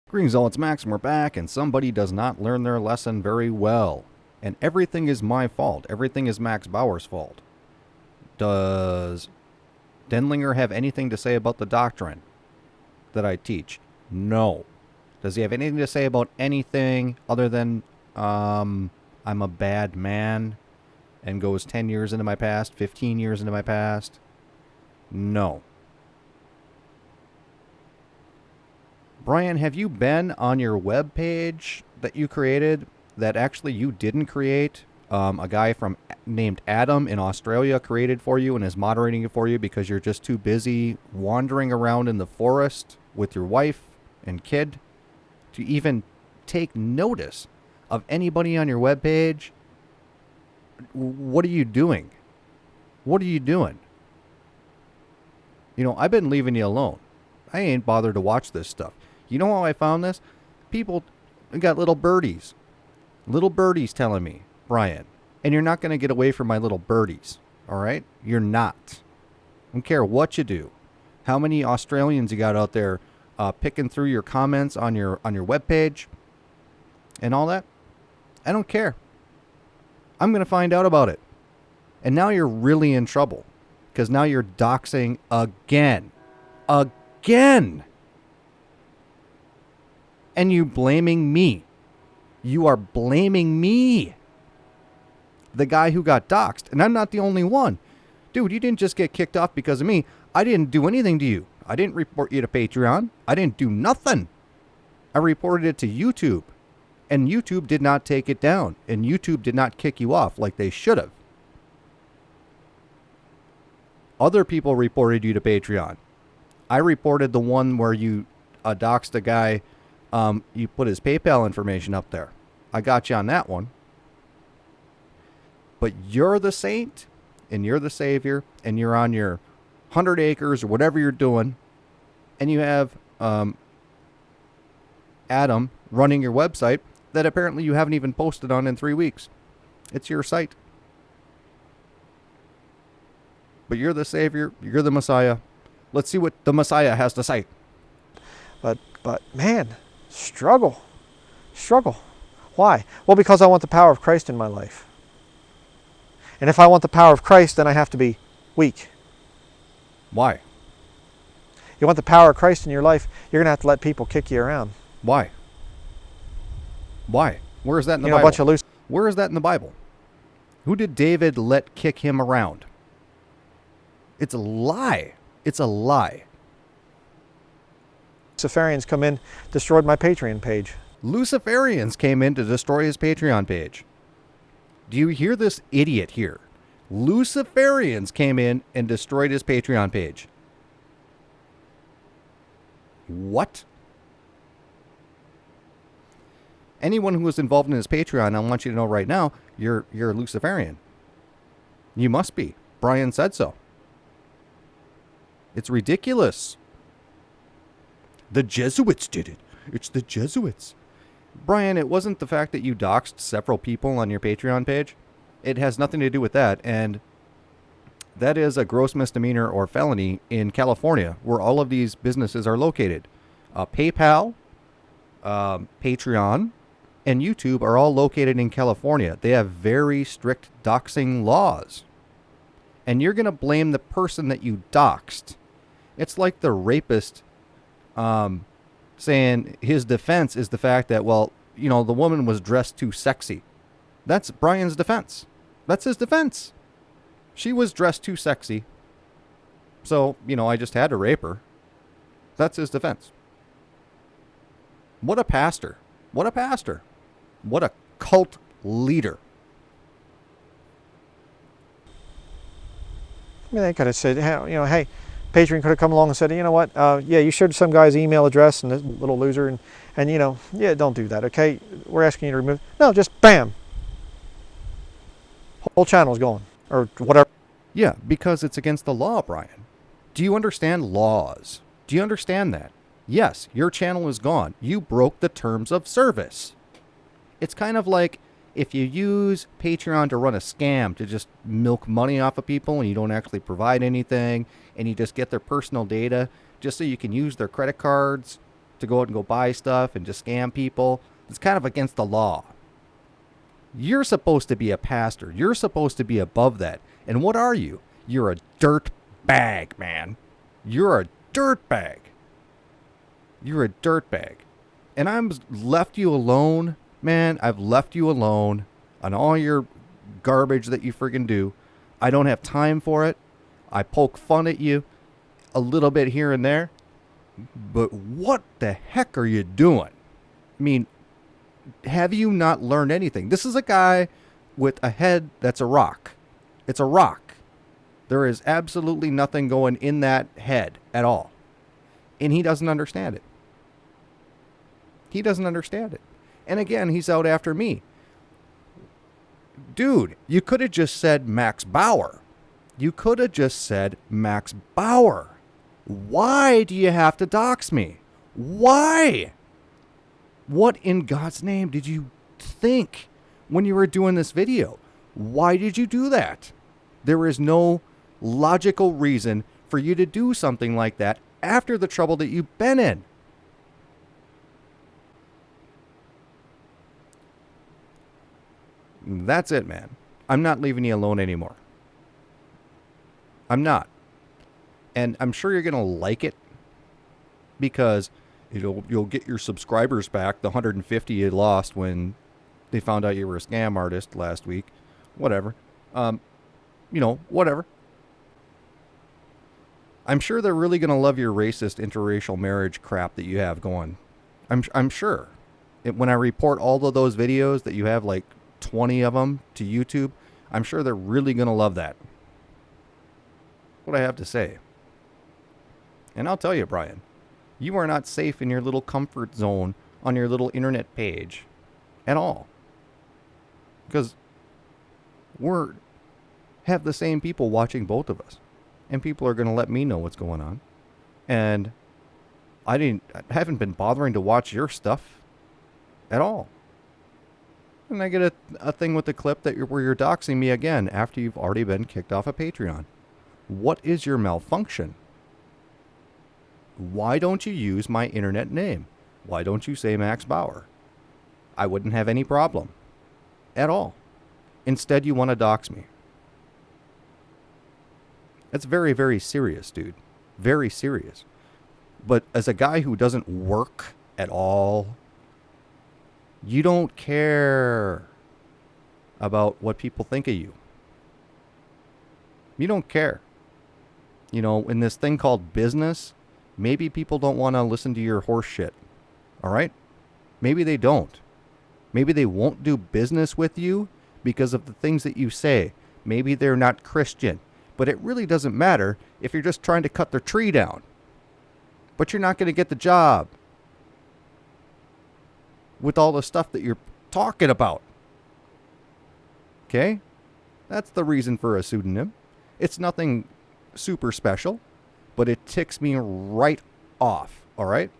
Green Zealots Max, and we're back, and somebody does not learn their lesson very well. And everything is my fault. Everything is Max Bauer's fault. Does Denlinger have anything to say about the doctrine that I teach? No. Does he have anything to say about anything other than I'm a bad man and goes 10 years into my past, 15 years into my past? No. Bryan, have you been on your web page that you created that actually you didn't create? A guy named Adam in Australia created for you and is moderating it for you because you're just too busy wandering around in the forest with your wife and kid to even take notice of anybody on your web page. What are you doing? What are you doing? You know, I've been leaving you alone. I ain't bothered to watch this stuff. You know how I found this? People got little birdies telling me, Bryan, and you're not going to get away from my little birdies, all right? You're not. I don't care what you do. How many Australians you got out there picking through your comments on your webpage and all that? I don't care. I'm going to find out about it. And now you're really in trouble because now you're doxing again. Again! And you blaming me. You are blaming me. The guy who got doxed. And I'm not the only one. Dude, you didn't just get kicked off because of me. I didn't do anything to you. I didn't report you to Patreon. I didn't do nothing. I reported it to YouTube. And YouTube did not take it down. And YouTube did not kick you off like they should have. Other people reported you to Patreon. I reported the one where you doxed a guy. You put his PayPal information up there. I got you on that one. But you're the saint, and you're the savior, and you're on your 100 acres or whatever you're doing, and you have Adam running your website that apparently you haven't even posted on in 3 weeks. It's your site. But you're the savior. You're the Messiah. Let's see what the Messiah has to say. But man, struggle. Why? Well, because I want the power of Christ in my life. And if I want the power of Christ, then I have to be weak. Why? You want the power of Christ in your life, you're going to have to let people kick you around. Why? Where is that in the Bible? Bible? A bunch of loose. Where is that in the Bible? Who did David let kick him around? It's a lie. It's a lie. Luciferians come in, destroyed my Patreon page. Luciferians came in to destroy his Patreon page. Do you hear this idiot here? Luciferians came in and destroyed his Patreon page. What? Anyone who was involved in his Patreon, I want you to know right now, you're a Luciferian. You must be. Bryan said so. It's ridiculous. The Jesuits did it. It's the Jesuits. Bryan, it wasn't the fact that you doxed several people on your Patreon page. It has nothing to do with that. And that is a gross misdemeanor or felony in California, where all of these businesses are located. PayPal, Patreon, and YouTube are all located in California. They have very strict doxing laws. And you're going to blame the person that you doxed. It's like the rapist saying his defense is the fact that, well, you know, the woman was dressed too sexy. That's Bryan's defense. That's his defense. She was dressed too sexy. So, you know, I just had to rape her. That's his defense. What a pastor. What a pastor. What a cult leader. I mean, they could have said, hey, Patreon could have come along and said, you know what, yeah, you showed some guy's email address and this little loser, and you know, yeah, don't do that, okay? We're asking you to remove. No, just bam. Whole channel's gone, or whatever. Yeah, because it's against the law, Bryan. Do you understand laws? Do you understand that? Yes, your channel is gone. You broke the terms of service. It's kind of like if you use Patreon to run a scam to just milk money off of people and you don't actually provide anything and you just get their personal data just so you can use their credit cards to go out and go buy stuff and just scam people. It's kind of against the law. You're supposed to be a pastor. You're supposed to be above that. And what are you? You're a dirt bag, man. You're a dirt bag. You're a dirt bag. And I've left you alone, man. I've left you alone on all your garbage that you friggin' do. I don't have time for it. I poke fun at you a little bit here and there. But what the heck are you doing? I mean, have you not learned anything? This is a guy with a head that's a rock. It's a rock. There is absolutely nothing going in that head at all. And he doesn't understand it. He doesn't understand it. And again, he's out after me. Dude, you could have just said Max Bauer. You could have just said Max Bauer. Why do you have to dox me? Why? What in God's name did you think when you were doing this video? Why did you do that? There is no logical reason for you to do something like that after the trouble that you've been in. That's it, man. I'm not leaving you alone anymore. I'm not. And I'm sure you're going to like it because you'll get your subscribers back, the 150 you lost when they found out you were a scam artist last week. Whatever. Whatever. I'm sure they're really going to love your racist interracial marriage crap that you have going. I'm sure. When I report all of those videos that you have, like 20 of them to YouTube, I'm sure they're really going to love that. What I have to say. And I'll tell you, Bryan, you are not safe in your little comfort zone on your little internet page at all. Because we have the same people watching both of us. And people are going to let me know what's going on. And I haven't been bothering to watch your stuff at all. And I get a thing with the clip where you're doxing me again after you've already been kicked off of Patreon. What is your malfunction? Why don't you use my internet name? Why don't you say Max Bauer? I wouldn't have any problem. At all. Instead, you want to dox me. That's very, very serious, dude. Very serious. But as a guy who doesn't work at all, you don't care about what people think of you. You don't care. In this thing called business, maybe people don't want to listen to your horse shit. All right? Maybe they don't. Maybe they won't do business with you because of the things that you say. Maybe they're not Christian. But it really doesn't matter if you're just trying to cut their tree down. But you're not going to get the job with all the stuff that you're talking about. Okay? That's the reason for a pseudonym. It's nothing super special, but it ticks me right off. All right?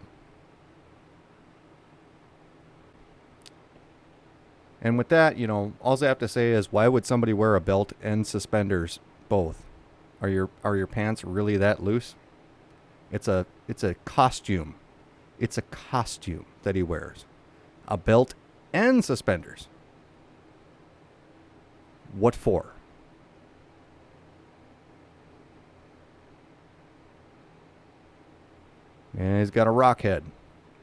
And with that, all I have to say is, why would somebody wear a belt and suspenders both? Are your pants really that loose? It's a costume. It's a costume that he wears. A belt and suspenders. What for? And he's got a rock head.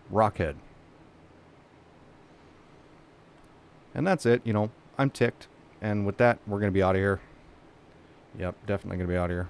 Rock head. And that's it. I'm ticked. And with that, we're going to be out of here. Yep, definitely going to be out of here.